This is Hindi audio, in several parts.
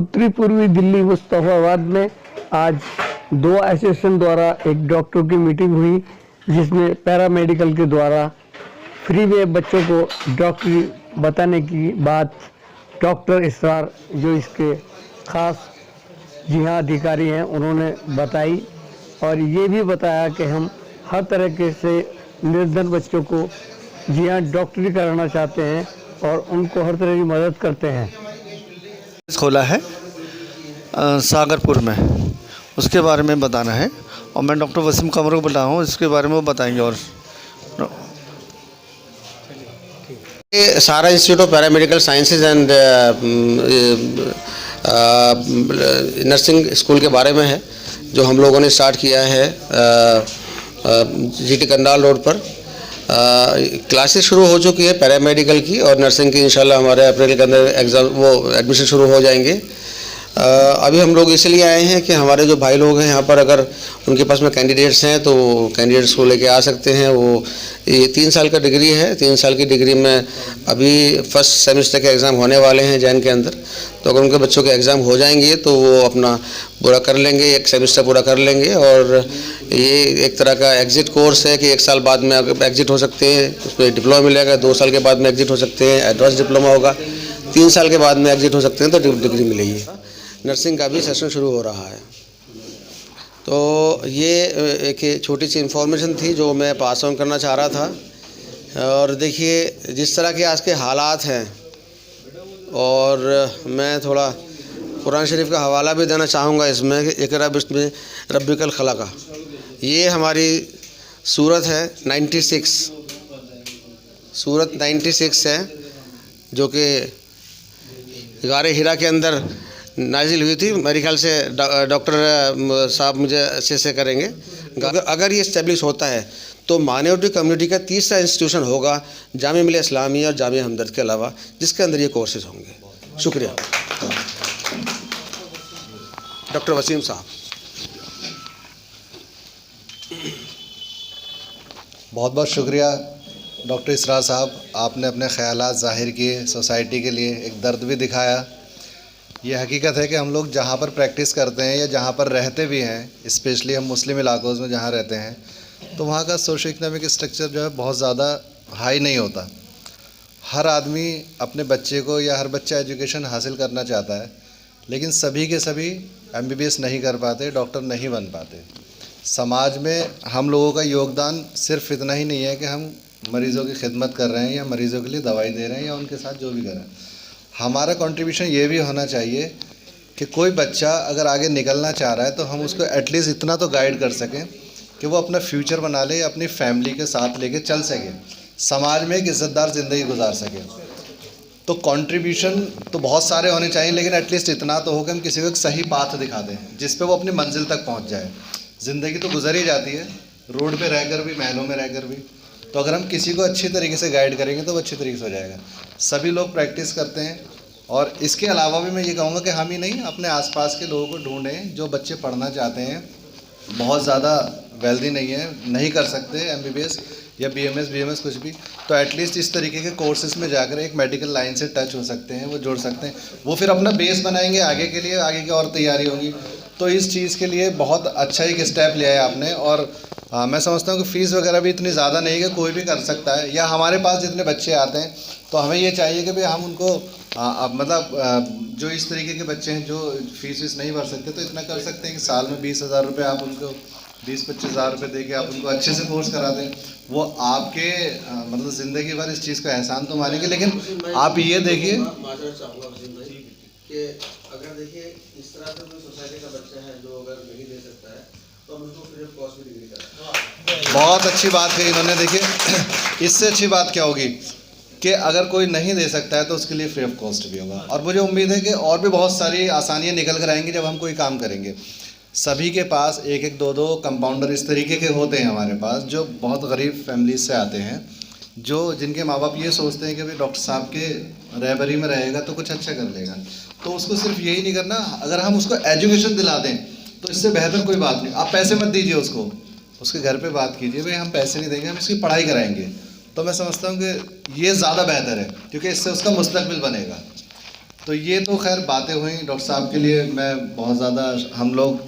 उत्तरी पूर्वी दिल्ली मुस्तफाबाद में आज 2 एसोसिएशन द्वारा एक डॉक्टर की मीटिंग हुई, जिसमें पैरामेडिकल के द्वारा फ्री में बच्चों को डॉक्टरी बताने की बात डॉक्टर इसरार, जो इसके खास जी हाँ अधिकारी हैं, उन्होंने बताई। और ये भी बताया कि हम हर तरह के से निर्धन बच्चों को जी हाँ डॉक्टरी कराना चाहते हैं और उनको हर तरह की मदद करते हैं। खोला है सागरपुर में, उसके बारे में बताना है और मैं डॉक्टर वसीम कमर को बुलाया हूँ, इसके बारे में वो बताएंगे। और ये सारा institute of paramedical sciences and nursing school के बारे में है, जो हम लोगों ने स्टार्ट किया है जीटी कंडाल रोड पर। क्लासेस शुरू हो चुकी है पैरामेडिकल की और नर्सिंग की। इंशाल्लाह हमारे अप्रैल के अंदर एग्ज़ाम वो एडमिशन शुरू हो जाएंगे। अभी हम लोग इसलिए आए हैं कि हमारे जो भाई लोग हैं यहाँ पर, अगर उनके पास में कैंडिडेट्स हैं तो कैंडिडेट्स को लेके आ सकते हैं। वो ये 3 साल का डिग्री है, 3 साल की डिग्री में अभी फर्स्ट सेमेस्टर के एग्ज़ाम होने वाले हैं जैन के अंदर। तो अगर उनके बच्चों के एग्ज़ाम हो जाएंगे तो वो अपना पूरा कर लेंगे, 1 सेमेस्टर पूरा कर लेंगे। और ये एक तरह का एग्ज़िट कोर्स है कि 1 साल बाद में एग्ज़िट हो सकते हैं, उसमें डिप्लोमा मिलेगा। 2 साल के बाद में एग्ज़िट हो सकते हैं, एडवांस डिप्लोमा होगा। 3 साल के बाद में एग्ज़िट हो सकते हैं तो डिग्री मिलेगी। नर्सिंग का भी सेशन शुरू हो रहा है। तो ये एक छोटी सी इन्फॉर्मेशन थी जो मैं पास ऑन करना चाह रहा था। और देखिए जिस तरह के आज के हालात हैं, और मैं थोड़ा कुरान शरीफ का हवाला भी देना चाहूँगा इसमें कि इक़रा बिस्मि रब्बिकल खलक़। ये हमारी सूरत है 96, सूरत 96 है, जो कि गारे हिरा के अंदर नाजिल हुई थी। मेरे ख्याल से डॉक्टर साहब मुझे अच्छे से करेंगे। अगर ये इस्टेब्लिश होता है तो माइनॉरिटी कम्युनिटी का तीसरा इंस्टीट्यूशन होगा जामिया मिल्लिया इस्लामिया और जामिया हमदर्द के अलावा, जिसके अंदर ये कोर्सेज होंगे। शुक्रिया डॉक्टर वसीम साहब। बहुत बहुत शुक्रिया डॉक्टर इसरार साहब, आपने अपने ख़यालात ज़ाहिर किए, सोसाइटी के लिए एक दर्द भी दिखाया। ये हकीकत है कि हम लोग जहाँ पर प्रैक्टिस करते हैं या जहाँ पर रहते भी हैं, स्पेशली हम मुस्लिम इलाकों में जहाँ रहते हैं, तो वहाँ का सोशो इकनॉमिक स्ट्रक्चर जो है बहुत ज़्यादा हाई नहीं होता। हर आदमी अपने बच्चे को या हर बच्चा एजुकेशन हासिल करना चाहता है, लेकिन सभी के सभी MBBS नहीं कर पाते, डॉक्टर नहीं बन पाते। समाज में हम लोगों का योगदान सिर्फ इतना ही नहीं है कि हम मरीज़ों की खिदमत कर रहे हैं या मरीज़ों के लिए दवाई दे रहे हैं या उनके साथ जो भी कर रहे हैं। हमारा कंट्रीब्यूशन ये भी होना चाहिए कि कोई बच्चा अगर आगे निकलना चाह रहा है तो हम उसको एटलीस्ट इतना तो गाइड कर सकें कि वो अपना फ्यूचर बना ले, अपनी फैमिली के साथ लेके चल सके, समाज में एक इज़्ज़तदार ज़िंदगी गुजार सके। तो कंट्रीब्यूशन तो बहुत सारे होने चाहिए, लेकिन एटलीस्ट इतना तो हो कि हम किसी को एक सही पाथ दिखा दें जिस पे वो अपनी मंजिल तक पहुंच जाए। ज़िंदगी तो गुजर ही जाती है, रोड पे रहकर भी, महलों में रहकर भी। तो अगर हम किसी को अच्छी तरीके से गाइड करेंगे तो वो अच्छी तरीके से हो जाएगा। सभी लोग प्रैक्टिस करते हैं, और इसके अलावा भी मैं ये कहूँगा कि हम ही नहीं, अपने आसपास के लोगों को ढूंढें जो बच्चे पढ़ना चाहते हैं, बहुत ज़्यादा वेल्दी नहीं है, नहीं कर सकते MBBS या BMS कुछ भी, तो एटलीस्ट इस तरीके के कोर्सेज़ में जाकर एक मेडिकल लाइन से टच हो सकते हैं, वो जुड़ सकते हैं। वो फिर अपना बेस बनाएंगे आगे के लिए, आगे की और तैयारी होगी। तो इस चीज़ के लिए बहुत अच्छा एक स्टेप लिया है आपने। और मैं समझता हूँ कि फ़ीस वगैरह भी इतनी ज़्यादा नहीं है कि कोई भी कर सकता है, या हमारे पास जितने बच्चे आते हैं तो हमें ये चाहिए कि भाई हम उनको मतलब जो इस तरीके के बच्चे हैं जो फीस नहीं भर सकते, तो इतना कर सकते हैं कि साल में 20,000 रुपये आप उनको 20-25 हज़ार रुपये दे के आप उनको अच्छे से कोर्स करा दें। वो आपके मतलब ज़िंदगी भर इस चीज़ का एहसान तो मानेंगे। लेकिन आप ये देखिए कि अगर देखिए इस तरह से कोई सोसाइटी का बच्चा है जो अगर नहीं दे सकता है तो हम उसको फ्री ऑफ कॉस्ट में डिग्री कराएं। बहुत अच्छी बात कही इन्होंने। देखिए इससे अच्छी बात क्या होगी कि अगर कोई नहीं दे सकता है तो उसके लिए फ्री ऑफ कॉस्ट भी होगा। और मुझे उम्मीद है कि और भी बहुत सारी आसानियाँ निकल कर आएंगी जब हम कोई काम करेंगे। सभी के पास 1-1, 2-2 कंपाउंडर इस तरीके के होते हैं हमारे पास, जो बहुत गरीब फैमिलीज से आते हैं, जो जिनके माँ बाप ये सोचते हैं कि भाई डॉक्टर साहब के रहबरी में रहेगा तो कुछ अच्छा कर लेगा। तो उसको सिर्फ यही नहीं करना, अगर हम उसको एजुकेशन दिला दें तो इससे बेहतर कोई बात नहीं। आप पैसे मत दीजिए उसको, उसके घर पे बात कीजिए, भाई हम पैसे नहीं देंगे, हम इसकी पढ़ाई कराएंगे। तो मैं समझता हूँ कि ये ज़्यादा बेहतर है, क्योंकि इससे उसका मुस्तकबिल बनेगा। तो ये तो खैर बातें हुई डॉक्टर साहब के लिए। मैं बहुत ज़्यादा हम लोग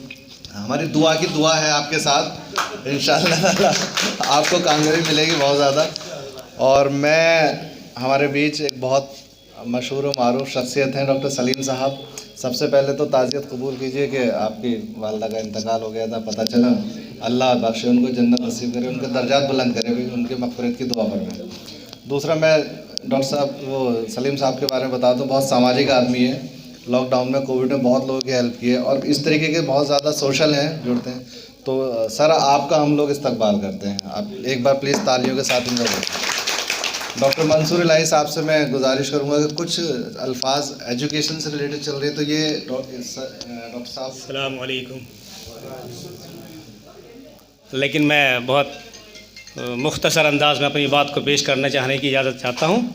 हमारी दुआ की दुआ है आपके साथ, इंशाल्लाह आपको कामयाबी मिलेगी बहुत ज़्यादा। और मैं हमारे बीच एक बहुत मशहूर व मारूफ शख्सियत हैं डॉक्टर सलीम साहब। सबसे पहले तो ताज़ियत कबूल कीजिए कि आपकी वालदा का इंतकाल हो गया था, पता चला। अल्लाह बख्शे उनको, जन्नत नसीब करे, उनके दर्जात बुलंद करे, भी उनके मग़फ़िरत की दुआ फरमाए। दूसरा मैं डॉक्टर साहब वो सलीम साहब के बारे में बता दूँ, बहुत सामाजिक आदमी है। लॉकडाउन में कोविड में बहुत लोगों की हेल्प की है और इस तरीके के बहुत ज़्यादा सोशल हैं, जुड़ते हैं। तो सर आपका हम लोग इस्तकबाल करते हैं, आप एक बार प्लीज़ तालियों के साथ इनका डॉक्टर मंसूर इलाही साहब से मैं गुजारिश करूंगा कि कुछ अल्फाज एजुकेशन से रिलेटेड चल रहे हैं, तो ये डॉक्टर साहब। अस्सलाम वालेकुम। लेकिन मैं बहुत मुख्तसर अंदाज में अपनी बात को पेश करना चाहने की इजाज़त चाहता हूँ।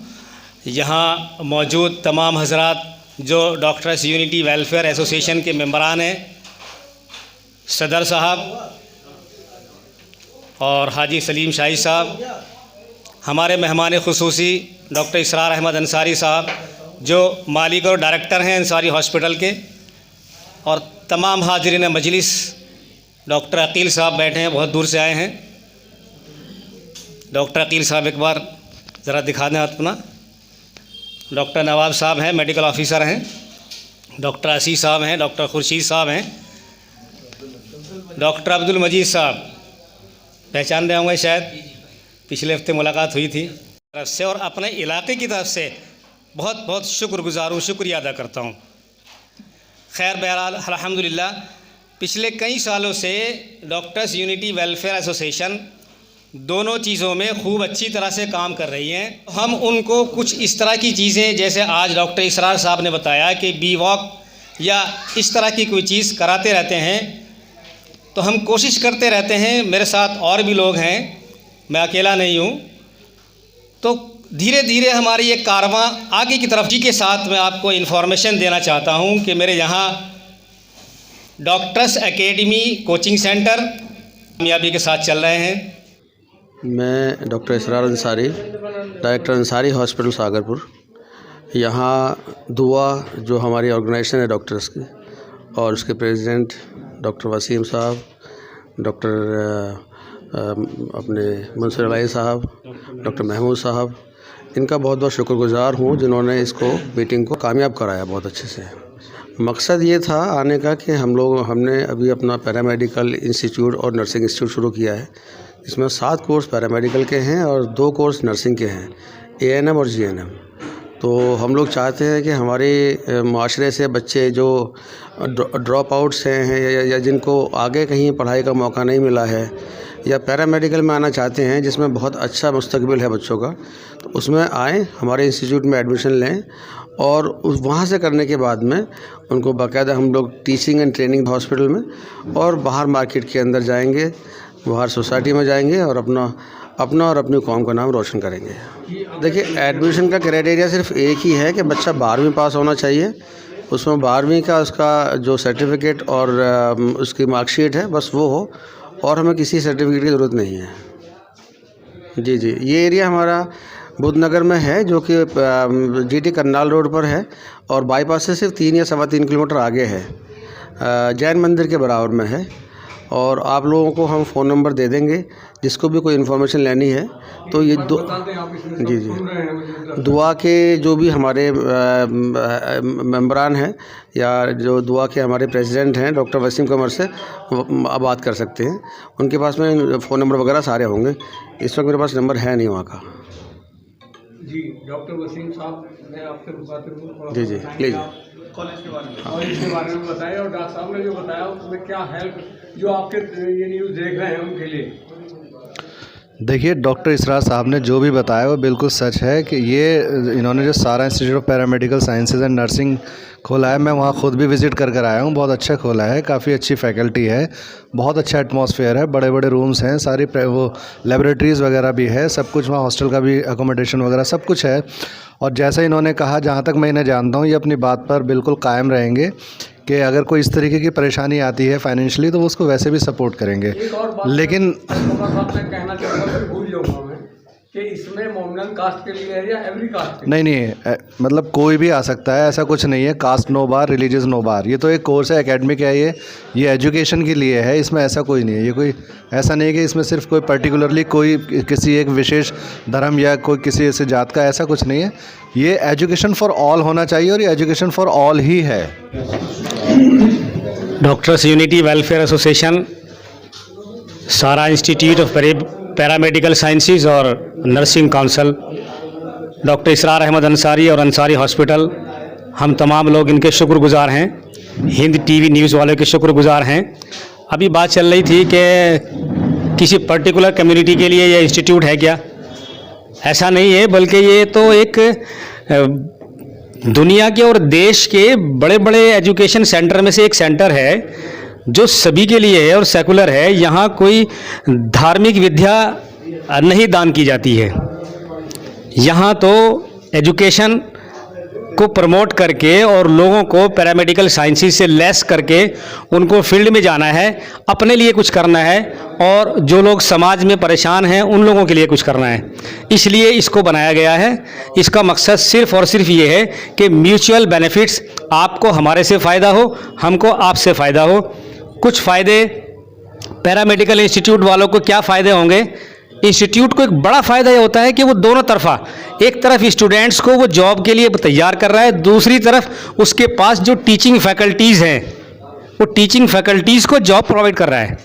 यहाँ मौजूद तमाम हजरात जो डॉक्टर्स यूनिटी वेलफेयर एसोसिएशन के मेंबरान हैं, सदर साहब और हाजी सलीम शाही साहब, हमारे मेहमान खुसूसी डॉक्टर इसरार अहमद अंसारी साहब जो मालिक और डायरेक्टर हैं अंसारी हॉस्पिटल के, और तमाम हाजिरीन मजलिस, डॉक्टर अकील साहब बैठे हैं, बहुत दूर से आए हैं। डॉक्टर अकील साहब एक बार ज़रा दिखा दें अपना। डॉक्टर नवाब साहब हैं, मेडिकल ऑफिसर हैं। डॉक्टर असी साहब हैं, डॉक्टर खुर्शीद साहब हैं, डॉक्टर अब्दुल मजीद साहब पहचान रहे होंगे शायद, पिछले हफ्ते मुलाकात हुई थी। तरफ से और अपने इलाके की तरफ से बहुत बहुत शुक्रगुजार हूँ, शुक्रिया अदा करता हूँ। खैर बहरहाल अल्हम्दुलिल्लाह पिछले कई सालों से डॉक्टर्स यूनिटी वेलफेयर एसोसिएशन दोनों चीज़ों में खूब अच्छी तरह से काम कर रही हैं। हम उनको कुछ इस तरह की चीज़ें, जैसे आज डॉक्टर इसरार साहब ने बताया कि बी वॉक या इस तरह की कोई चीज़ कराते रहते हैं, तो हम कोशिश करते रहते हैं। मेरे साथ और भी लोग हैं, मैं अकेला नहीं हूँ। तो धीरे धीरे हमारी ये कारवां आगे की तरफ। जी के साथ मैं आपको इन्फॉर्मेशन देना चाहता हूँ कि मेरे यहाँ डॉक्टर्स एकेडमी कोचिंग सेंटर कामयाबी के साथ चल रहे हैं। मैं डॉक्टर इसरार अंसारी, डायरेक्टर अंसारी हॉस्पिटल सागरपुर। यहाँ दुआ जो हमारी ऑर्गेनाइजेशन है डॉक्टर्स की, और उसके प्रेसिडेंट डॉक्टर वसीम साहब, डॉक्टर अपने मंसूर इलाही साहब, डॉक्टर महमूद साहब, इनका बहुत बहुत शुक्रगुजार हूँ जिन्होंने इसको मीटिंग को कामयाब कराया बहुत अच्छे से। मकसद ये था आने का कि हमने अभी अपना पैरामेडिकल इंस्टीट्यूट और नर्सिंग इंस्टीट्यूट शुरू किया है। इसमें 7 कोर्स पैरामेडिकल के हैं और 2 कोर्स नर्सिंग के हैं, ANM और GNM। तो हम लोग चाहते हैं कि हमारे माशरे से बच्चे जो ड्रॉप आउट्स हैं या जिनको आगे कहीं पढ़ाई का मौका नहीं मिला है या पैरामेडिकल में आना चाहते हैं जिसमें बहुत अच्छा मुस्तकबिल है बच्चों का, तो उसमें आएँ, हमारे इंस्टीट्यूट में एडमिशन लें और वहाँ से करने के बाद में उनको बाकायदा हम लोग टीचिंग एंड ट्रेनिंग हॉस्पिटल में और बाहर मार्केट के अंदर जाएंगे, बाहर सोसाइटी में जाएंगे और अपना और अपनी कौम का नाम रोशन करेंगे। देखिए एडमिशन का क्राइटेरिया सिर्फ एक ही है कि बच्चा 12वीं पास होना चाहिए, उसमें 12वीं का उसका जो सर्टिफिकेट और उसकी मार्कशीट है बस वो हो, और हमें किसी सर्टिफिकेट की ज़रूरत नहीं है। जी जी, ये एरिया हमारा बुद्धनगर में है जो कि GT करनाल रोड पर है और बाईपास से सिर्फ 3 या 3.25 किलोमीटर आगे है, जैन मंदिर के बराबर में है। और आप लोगों को हम फ़ोन नंबर दे देंगे, जिसको भी कोई इन्फॉर्मेशन लेनी है तो ये जी जी दुआ के जो भी हमारे मेंबरान हैं या जो दुआ के हमारे प्रेसिडेंट हैं डॉक्टर वसीम कमर से आप बात कर सकते हैं। उनके पास में फ़ोन नंबर वगैरह सारे होंगे। इस वक्त मेरे पास नंबर है नहीं वहाँ का। जी डॉक्टर वसीम साहब, मैं आपसे बात करूँ जी जी प्लीज़। कॉलेज के बारे में और इसके बारे में बताया, और डॉक्टर साहब ने जो बताया उसमें क्या हेल्प जो आपके ये न्यूज़ देख रहे हैं उनके लिए। देखिए डॉक्टर इसरार साहब ने जो भी बताया वो बिल्कुल सच है कि ये इन्होंने जो सारा institute of paramedical sciences and nursing खोला है, मैं वहाँ ख़ुद भी विज़िट कर आया हूँ। बहुत अच्छा खोला है, काफ़ी अच्छी फैकल्टी है, बहुत अच्छा एटमॉस्फेयर है, बड़े बड़े रूम्स हैं, सारी वो लेबोरेटरीज़ वगैरह भी है, सब कुछ वहाँ, हॉस्टल का भी अकोमोडेशन वगैरह सब कुछ है। और जैसा इन्होंने कहा, जहाँ तक मैं इन्हें जानता हूँ, ये अपनी बात पर बिल्कुल कायम रहेंगे कि अगर कोई इस तरीके की परेशानी आती है फाइनेंशियली तो वो उसको वैसे भी सपोर्ट करेंगे। लेकिन मैं कहना चाहूँगा, भूल जाऊँगा मैं कि इसमें मोमिनन कास्ट के लिए है या एवरी कास्ट के? नहीं, मतलब कोई भी आ सकता है, ऐसा कुछ नहीं है। कास्ट नो बार, रिलीजियस नो बार। ये तो एक कोर्स है, एकेडमिक है, ये एजुकेशन के लिए है। इसमें ऐसा कोई नहीं है। ये कोई ऐसा नहीं है कि इसमें सिर्फ कोई पर्टिकुलरली कोई किसी एक विशेष धर्म या कोई किसी ऐसे जात का, ऐसा कुछ नहीं है। ये एजुकेशन फॉर ऑल होना चाहिए और ये एजुकेशन फॉर ऑल ही है। डॉक्टर्स यूनिटी वेलफेयर एसोसिएशन, सारा इंस्टीट्यूट ऑफ पैरामेडिकल साइंसेज और नर्सिंग काउंसिल, डॉक्टर इसरार अहमद अंसारी और अंसारी हॉस्पिटल, हम तमाम लोग इनके शुक्रगुजार हैं। हिंद टीवी न्यूज़ वालों के शुक्रगुजार हैं। अभी बात चल रही थी कि किसी पर्टिकुलर कम्युनिटी के लिए ये इंस्टीट्यूट है क्या? ऐसा नहीं है, बल्कि ये तो एक दुनिया के और देश के बड़े बड़े एजुकेशन सेंटर में से एक सेंटर है जो सभी के लिए है और सेकुलर है। यहाँ कोई धार्मिक विद्या नहीं दान की जाती है। यहाँ तो एजुकेशन को प्रमोट करके और लोगों को पैरामेडिकल साइंसेज से लेस करके उनको फील्ड में जाना है, अपने लिए कुछ करना है और जो लोग समाज में परेशान हैं उन लोगों के लिए कुछ करना है। इसलिए इसको बनाया गया है। इसका मकसद सिर्फ़ और सिर्फ ये है कि म्यूचुअल बेनिफिट्स, आपको हमारे से फ़ायदा हो, हमको आपसे फ़ायदा हो। कुछ फ़ायदे पैरामेडिकल इंस्टीट्यूट वालों को क्या फ़ायदे होंगे? इंस्टीट्यूट को एक बड़ा फ़ायदा ये होता है कि वो दोनों तरफा, एक तरफ स्टूडेंट्स को वो जॉब के लिए तैयार कर रहा है, दूसरी तरफ उसके पास जो टीचिंग फैकल्टीज़ हैं वो टीचिंग फैकल्टीज़ को जॉब प्रोवाइड कर रहा है,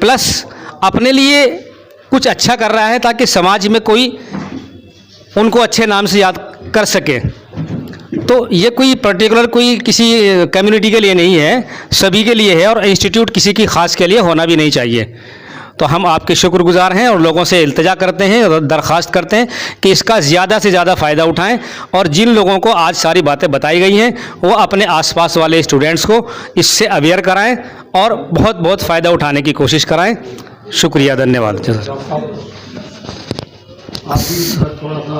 प्लस अपने लिए कुछ अच्छा कर रहा है ताकि समाज में कोई उनको अच्छे नाम से याद कर सके। तो ये कोई पर्टिकुलर कोई किसी कम्युनिटी के लिए नहीं है, सभी के लिए है और इंस्टीट्यूट किसी की ख़ास के लिए होना भी नहीं चाहिए। तो हम आपके शुक्रगुजार हैं और लोगों से इल्तिजा करते हैं और दरख्वास्त करते हैं कि इसका ज़्यादा से ज़्यादा फ़ायदा उठाएं और जिन लोगों को आज सारी बातें बताई गई हैं वो अपने आसपास वाले स्टूडेंट्स को इससे अवेयर कराएं और बहुत बहुत फ़ायदा उठाने की कोशिश कराएं। शुक्रिया, धन्यवाद। आप भी थोड़ा सा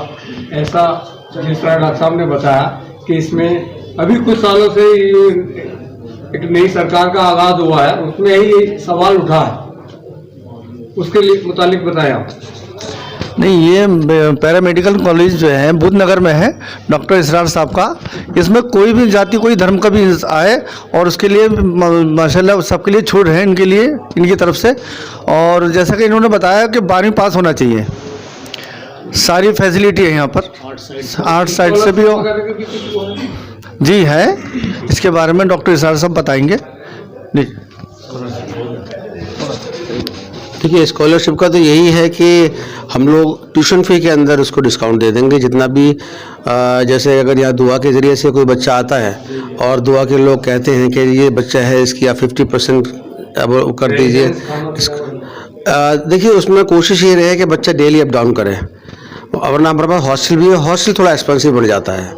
ऐसा, जिस तरह डॉक्टर साहब ने बताया कि इसमें अभी कुछ सालों से एक नई सरकार का आगाज़ हुआ है, उसमें ही सवाल उठा है, उसके लिए मुतालिक बताया। नहीं, ये पैरामेडिकल कॉलेज जो है बुद्धनगर में है, डॉक्टर इसरार साहब का। इसमें कोई भी जाति, कोई धर्म का भी आए और उसके लिए माशाल्लाह सबके लिए छूट है इनके लिए, इनकी तरफ से। और जैसा कि इन्होंने बताया कि 12वीं पास होना चाहिए, सारी फैसिलिटी है यहाँ पर। आर्ट साइड से भी हो जी है, इसके बारे में डॉक्टर इसरार साहब बताएंगे। देखिए, स्कॉलरशिप का तो यही है कि हम लोग ट्यूशन फ़ी के अंदर उसको डिस्काउंट दे देंगे। जितना भी जैसे अगर यहाँ दुआ के ज़रिए से कोई बच्चा आता है और दुआ के लोग कहते हैं कि ये बच्चा है, इसकी आप 50% अब कर दीजिए। देखिए, उसमें कोशिश ये रहे कि बच्चा डेली अप डाउन करे, वरना हमारे पास हॉस्टल भी है, हॉस्टल थोड़ा एक्सपेंसिव बढ़ जाता है।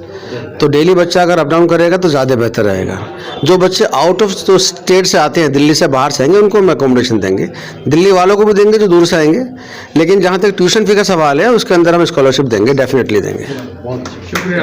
तो डेली बच्चा अगर अप डाउन करेगा तो ज़्यादा बेहतर रहेगा। जो बच्चे आउट ऑफ तो स्टेट से आते हैं, दिल्ली से बाहर से आएंगे, उनको हम अकोमोडेशन देंगे, दिल्ली वालों को भी देंगे जो दूर से आएंगे। लेकिन जहाँ तक ट्यूशन फी का सवाल है उसके अंदर हम स्कॉलरशिप देंगे, डेफिनेटली देंगे। शुक्रिया।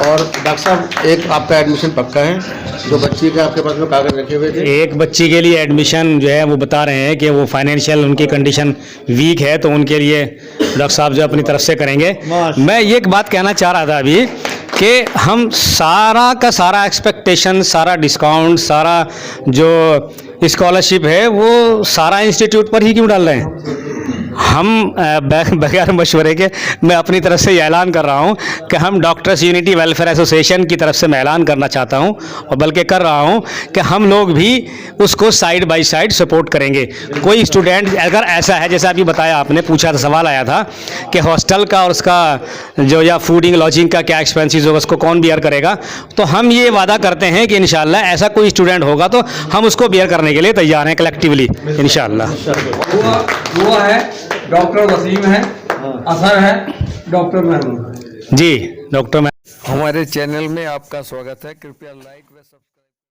और डॉक्टर साहब, एक आपका एडमिशन पक्का है? जो बच्ची का आपके पास में कागज रखे हुए थे, एक बच्ची के लिए एडमिशन जो है वो बता रहे हैं कि वो फाइनेंशियल उनकी कंडीशन वीक है, तो उनके लिए डॉक्टर साहब जो अपनी तरफ से करेंगे। मैं ये एक बात कहना चाह रहा था अभी कि हम सारा का सारा एक्सपेक्टेशन, सारा डिस्काउंट, सारा जो स्कॉलरशिप है वो सारा इंस्टीट्यूट पर ही क्यों डाल रहे हैं? हम बगैर मशवरे के मैं अपनी तरफ से ये ऐलान कर रहा हूँ कि हम डॉक्टर्स यूनिटी वेलफेयर एसोसिएशन की तरफ से मैं ऐलान करना चाहता हूँ और बल्कि कर रहा हूँ कि हम लोग भी उसको साइड बाय साइड सपोर्ट करेंगे। कोई स्टूडेंट अगर ऐसा है, जैसा अभी बताया, आपने पूछा था, सवाल आया था कि हॉस्टल का और उसका जो या फूडिंग लॉजिंग का क्या एक्सपेंसेस होगा, उसको कौन बियर करेगा, तो हम ये वादा करते हैं कि इंशाल्लाह ऐसा कोई स्टूडेंट होगा तो हम उसको बियर करने के लिए तैयार हैं कलेक्टिवली इंशाल्लाह। वो है डॉक्टर वसीम है, असर है डॉक्टर महमूद। जी, डॉक्टर हमारे चैनल में आपका स्वागत है। कृपया लाइक व सब्सक्राइब